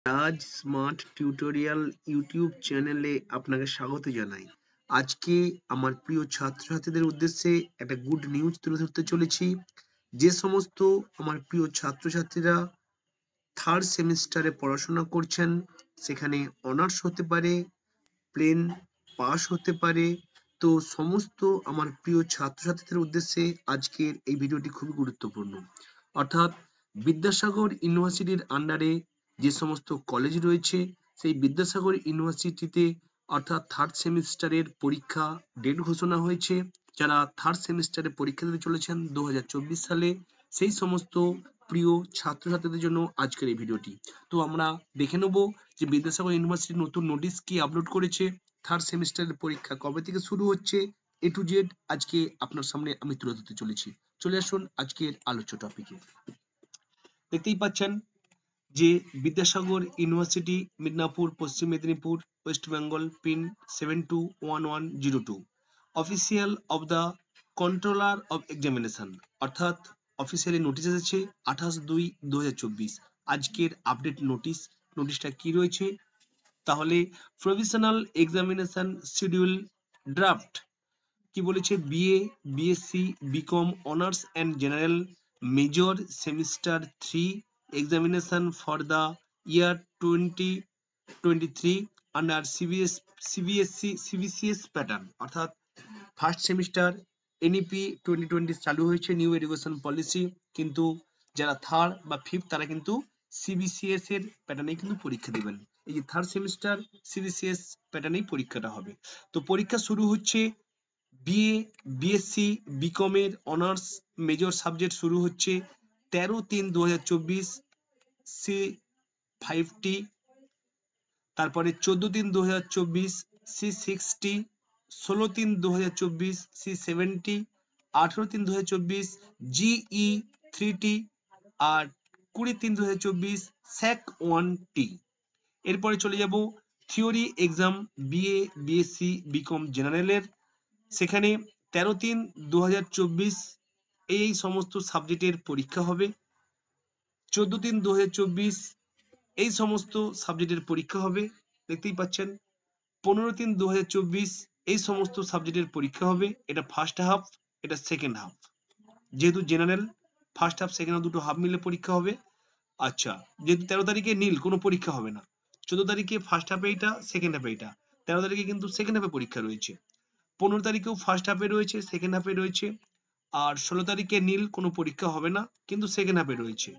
রাজ smart tutorial YouTube চ্যানেলে আপনাকে স্বাগত জানাই। আজকে আমার প্রিয় ছাত্রছাত্রীদের উদ্দেশ্যে একটা গুড নিউজ তুলে ধরতে চলেছি। যে সমস্ত আমার প্রিয় ছাত্রছাত্রীরা থার্ড সেমিস্টারে পড়াশোনা করছেন, সেখানে অনার্স হতে পারে, প্লেন পাস হতে পারে। তো সমস্ত আমার প্রিয় ছাত্রছাত্রীদের উদ্দেশ্যে আজকের এই ভিডিওটি খুবই গুরুত্বপূর্ণ। অর্থাৎ বিদ্যাসাগর ইউনিভার্সিটির আন্ডারে যে সমস্ত কলেজ রয়েছে, সেই বিদ্যাসাগর ইউনিভার্সিটিতে অর্থাৎ থার্ড সেমিস্টারের পরীক্ষা ডেট ঘোষণা হয়েছে। যারা থার্ড সেমিস্টারে পরীক্ষা দিতে চলেছেন 2024 সালে, সেই সমস্ত প্রিয় ছাত্রছাত্রীদের জন্য আজকের এই ভিডিওটি। তো আমরা দেখে নেব যে বিদ্যাসাগর ইউনিভার্সিটি নতুন নোটিশ কি আপলোড করেছে, থার্ড সেমিস্টারের পরীক্ষা কবে থেকে শুরু হচ্ছে, এ টু জেড আজকে আপনার সামনে আমি তুলে ধরতে চলেছি। চলে আসুন আজকের আলোচ্য টপিকে। দেখতেই পাচ্ছেন যে Vidyasagar university, Midnapore, Paschim Medinipur, West Bengal, pin 721102, official of the controller of examination, অর্থাৎ অফিসিয়ালি নোটিশ এসেছে 28/2/2024। আজকের আপডেট নোটিশটা কি রয়েছে তাহলে, প্রভিশনাল এক্সামিনেশন শিডিউল ড্রাফট কি বলেছে, BA, BSc, BCom, honours and general major semester 3 examination for the year 2023 under CBCS প্যাটার্ন, অর্থাৎ ফার্স্ট সেমিস্টার এনইপি 2020 চালু হয়েছে, নিউ এডুকেশন পলিসি। কিন্তু যারা থার্ড বা ফিফথ তারা কিন্তু সিবিসিএস এর প্যাটার্নে কিন্তু পরীক্ষা দিবেন। এই যে থার্ড সেমিস্টার সিবিসিএস প্যাটার্নেই পরীক্ষাটা হবে। তো পরীক্ষা শুরু হচ্ছে বিএ, বিএসসি, বিকম এর অনার্স মেজর সাবজেক্ট শুরু হচ্ছে 13/3/2024 C50, তারপরে 14/3/2024 C60, 16/3/2024 C70, 18/3/2024 GE3T আর 20/3/2024 SAC1T। এরপরে চলে যাব theory exam BA, BSc, BCom জেনারেলের। সেখানে 13/3/2024 এই সমস্ত সাবজেক্টের পরীক্ষা হবে। 14/3/2024 এই সমস্ত সাবজেক্টের পরীক্ষা হবে, দেখতেই পাচ্ছেন। 15/3/2024 এই সমস্ত সাবজেক্টের পরীক্ষা হবে। এটা ফার্স্ট হাফ, এটা সেকেন্ড হাফ। যেহেতু general, first half second half দুটো হাফ মিলে পরীক্ষা হবে। আচ্ছা, যেহেতু 13 তারিখে নীল, কোনো পরীক্ষা হবে না। 14 তারিখে ফার্স্ট হাফে এইটা, সেকেন্ড হাফে এইটা। 13 তারিখে কিন্তু সেকেন্ড হাফে পরীক্ষা রয়েছে। 15 তারিখেও ফার্স্ট হাফে রয়েছে, সেকেন্ড হাফে রয়েছে। আর 16 তারিখে নীল, কোনো পরীক্ষা হবে না, কিন্তু সেকেন্ড হাফে রয়েছে।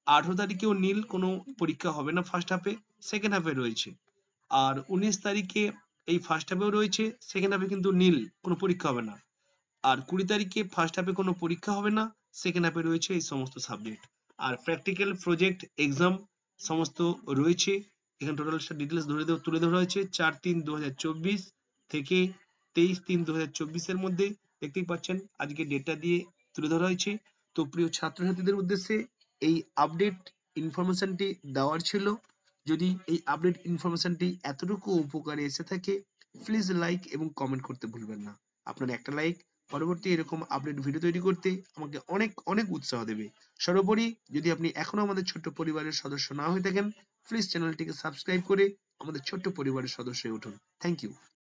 18 তারিখেও নীল, কোনো পরীক্ষা হবে না, ফার্স্ট হাফে, সেকেন্ড হাফে রয়েছে। আর 19 তারিখে এই ফার্স্ট হাফেও রয়েছে, সেকেন্ড হাফে কিন্তু নীল, কোনো পরীক্ষা হবে না। আর 20 তারিখে ফার্স্ট হাফে কোনো পরীক্ষা হবে না, সেকেন্ড হাফে রয়েছে এই সমস্ত সাবজেক্ট। আর প্র্যাকটিক্যাল প্রজেক্ট এক্সাম সমস্ত রয়েছে। এখানে টোটাল ডিটেলস তুলে ধরা হয়েছে 4/3/2024 থেকে 23/3/2024 এর মধ্যে। দেখতেই পাচ্ছেন আজকে ডেটা দিয়ে তুলে ধরা হয়েছে। তো প্রিয় ছাত্রছাত্রীদের উদ্দেশ্যে এই আপডেট ইনফরমেশনটি দেওয়ার ছিল। যদি এই আপডেট ইনফরমেশনটি এতটুকু উপকারে এসে থাকে, প্লিজ লাইক এবং কমেন্ট করতে ভুলবেন না। আপনার একটা লাইক পরবর্তী এরকম আপডেট ভিডিও তৈরি করতে আমাকে অনেক অনেক উৎসাহ দেবে। সর্বোপরি যদি আপনি এখনো আমাদের ছোট্ট পরিবারের সদস্য না হয়ে থাকেন, প্লিজ চ্যানেলটিকে সাবস্ক্রাইব করে আমাদের ছোট্ট পরিবারের সদস্য হয়ে উঠুন। Thank you.